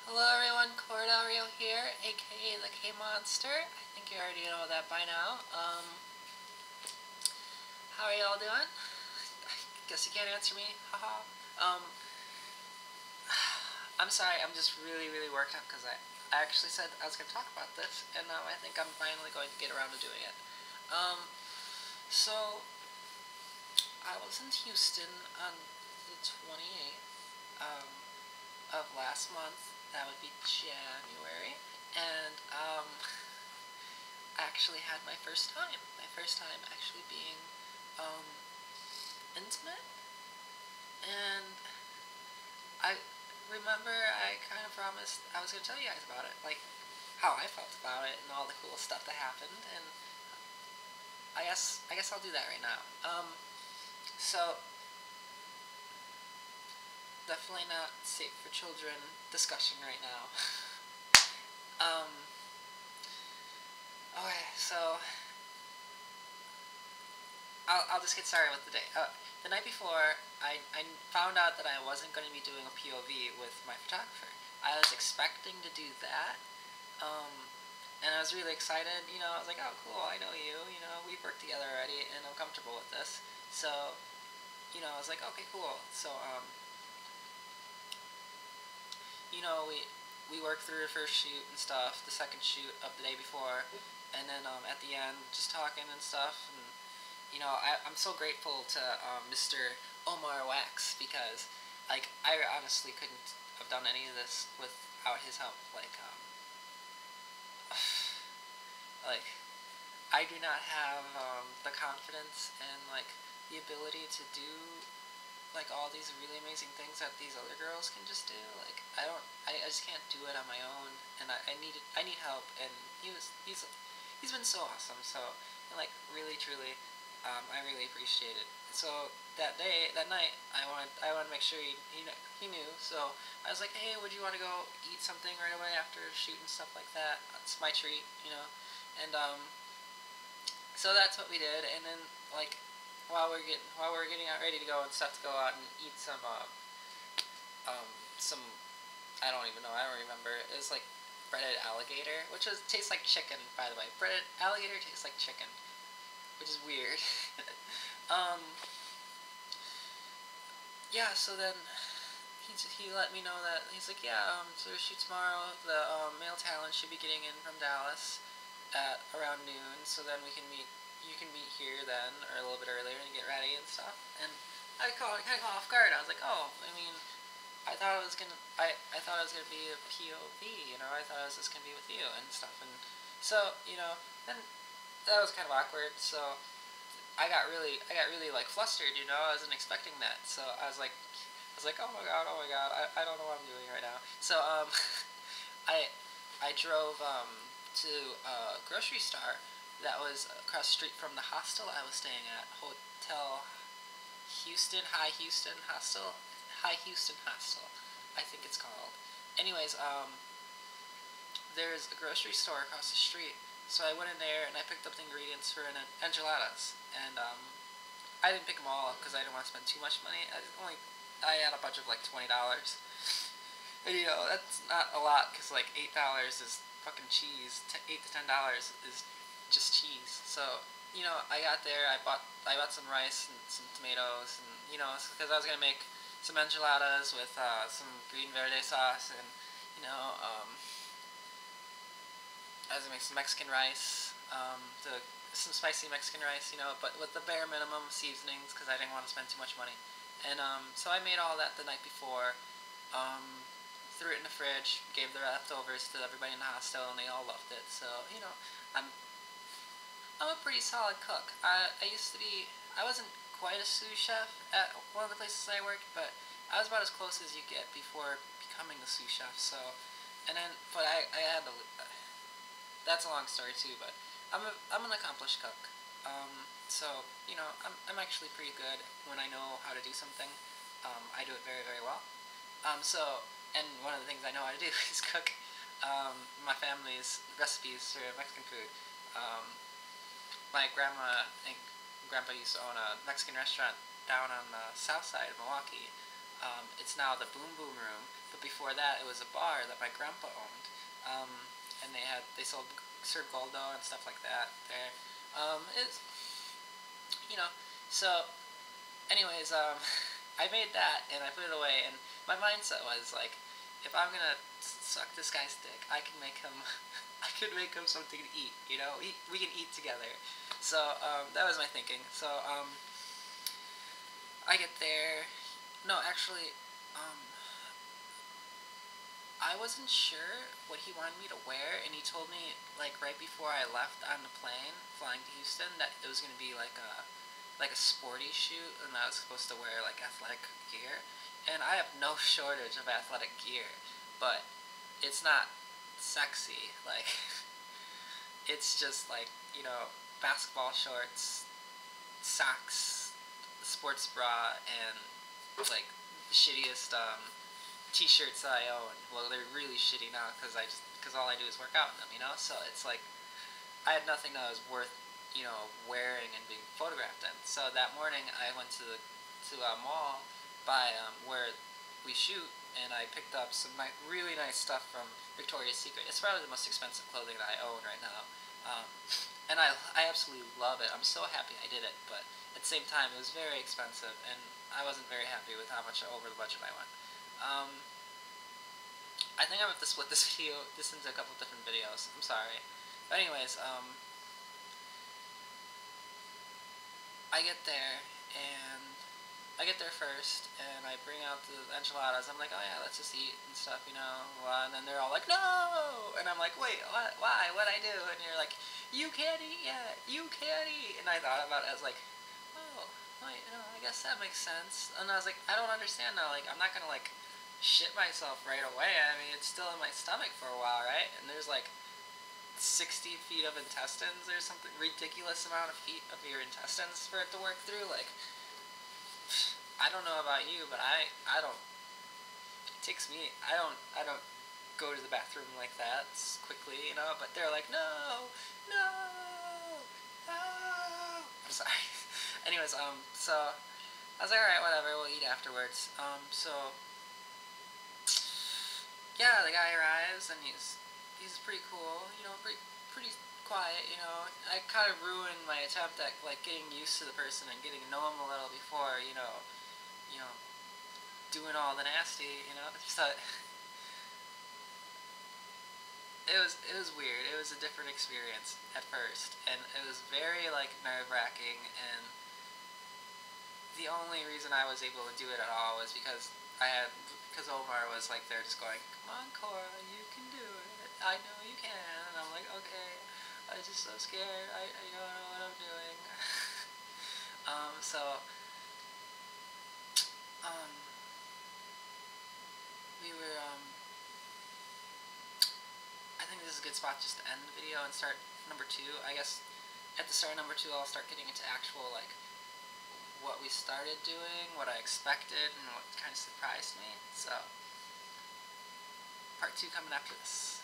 Hello everyone, Cordell Rio here, aka the K Monster. I think you already know that by now. How are y'all doing? I guess you can't answer me, haha. I'm sorry, I'm just really worked up because I actually said I was going to talk about this, and now I think I'm finally going to get around to doing it. So, I was in Houston on the 28th of last month. That would be January. And I actually had my first time. My first time actually being um, intimate. And I remember I kind of promised I was going to tell you guys about it. Like, how I felt about it and all the cool stuff that happened. And I guess I'll do that right now. So, definitely not safe for children discussion right now. um, okay, so I'll just get started with the day. The night before, I found out that I wasn't going to be doing a POV with my photographer. I was expecting to do that, um, and I was really excited. I was like, oh, cool, I know you. We've worked together already, and I'm comfortable with this. So, I was like, okay, cool. So, we worked through the first shoot and stuff, the second shoot of the day before, and then at the end, just talking and stuff, and I'm so grateful to Mr. Omar Wax because, like, I honestly couldn't have done any of this without his help. Like, I do not have the confidence and like the ability to do like all these really amazing things that these other girls can just do. Like, I just can't do it on my own, and I need help. And he's been so awesome. So, and like, really truly, I really appreciate it. So that night, I wanted to make sure he knew. So I was like, hey, would you want to go eat something right away after shoot and stuff like that? It's my treat. And so that's what we did. And then like while we're getting out ready to go and stuff to go out and eat some I don't even know, I don't remember. It was like breaded alligator, which tastes like chicken, by the way. Breaded alligator tastes like chicken, which is weird. um, yeah. So then he let me know that he's like, yeah. So there's shoot tomorrow. The male talent should be getting in from Dallas at around noon. So then we can meet. You can meet here then, or a little bit earlier, and get ready and stuff. And I kind of caught off guard. I was like, oh, I mean, I thought it was gonna be a POV. I thought it was just gonna be with you and stuff. And so then that was kind of awkward. So I got really like flustered. I wasn't expecting that. So I was like, oh my god, I don't know what I'm doing right now. So I I drove to a grocery store that was across the street from the hostel I was staying at, Hotel Houston, High Houston Hostel, I think it's called. Anyways, there's a grocery store across the street, so I went in there and I picked up the ingredients for an enchiladas, and I didn't pick them all because I didn't want to spend too much money. I had a budget of like $20, and that's not a lot because like $8 is fucking cheese. $8 to $10 is just cheese. So I got there. I bought some rice and some tomatoes, and because I was gonna make some enchiladas with some green verde sauce, and I was gonna make some Mexican rice, some spicy Mexican rice, but with the bare minimum seasonings because I didn't want to spend too much money. And so I made all that the night before. Um, Threw it in the fridge, gave the leftovers to everybody in the hostel, and they all loved it. So I'm I'm a pretty solid cook. I wasn't quite a sous chef at one of the places I worked, but I was about as close as you get before becoming a sous chef. So, but I had to. That's a long story too, but I'm an accomplished cook. So I'm actually pretty good when I know how to do something. I do it very well. And one of the things I know how to do is cook my family's recipes for Mexican food. My grandma and grandpa used to own a Mexican restaurant down on the south side of Milwaukee. It's now the Boom Boom Room, but before that, it was a bar that my grandpa owned, and they served Goldo and stuff like that there. It's you know, so anyways, I made that and I put it away, and my mindset was like, if I'm gonna suck this guy's dick, I can make him, I could make him something to eat. We can eat together. So that was my thinking. So I get there. No, actually, um, I wasn't sure what he wanted me to wear, and he told me like right before I left on the plane flying to Houston that it was gonna be like a sporty shoot, and I was supposed to wear like athletic gear. And I have no shortage of athletic gear, but it's not sexy. Like it's just like basketball shorts, socks, sports bra, and like the shittiest t-shirts that I own. Well, they're really shitty now because all I do is work out in them. So it's like I had nothing that was worth wearing and being photographed in. So that morning I went to a mall by where we shoot, and I picked up some really nice stuff from Victoria's Secret. It's probably the most expensive clothing that I own right now, and I absolutely love it. I'm so happy I did it, but at the same time it was very expensive, and I wasn't very happy with how much over the budget I went. I think I'm going to have to split this into a couple different videos. I'm sorry. But anyways, I get there, and I get there first, and I bring out the enchiladas. I'm like, oh yeah, let's just eat and stuff, and then they're all like, no! And I'm like, wait, what? Why? What'd I do? And you're like, you can't eat yet! You can't eat! And I thought about it, I was like, oh, wait, I guess that makes sense. And I was like, I don't understand now, like, I'm not gonna, like, shit myself right away. I mean, it's still in my stomach for a while, right? And there's, like, 60 feet of intestines or something ridiculous amount of feet of your intestines for it to work through. Like, I don't know about you, but I don't. It takes me. I don't go to the bathroom like that quickly, But they're like, no, no, no. I'm sorry. Anyways, so I was like, all right, whatever. We'll eat afterwards. So yeah, the guy arrives and he's pretty cool, pretty quiet, I kind of ruined my attempt at like getting used to the person and getting to know him a little before, doing all the nasty, So it was weird. It was a different experience at first, and it was very like nerve-wracking, and the only reason I was able to do it at all was because Omar was like there just going, come on Cora, you can do it, I know you can, and I'm like, okay, I'm just so scared, I don't know what I'm doing. So we were I think this is a good spot just to end the video and start number 2. I guess at the start of number 2 I'll start getting into actual like what we started doing, what I expected, and what kind of surprised me. So, part 2 coming after this.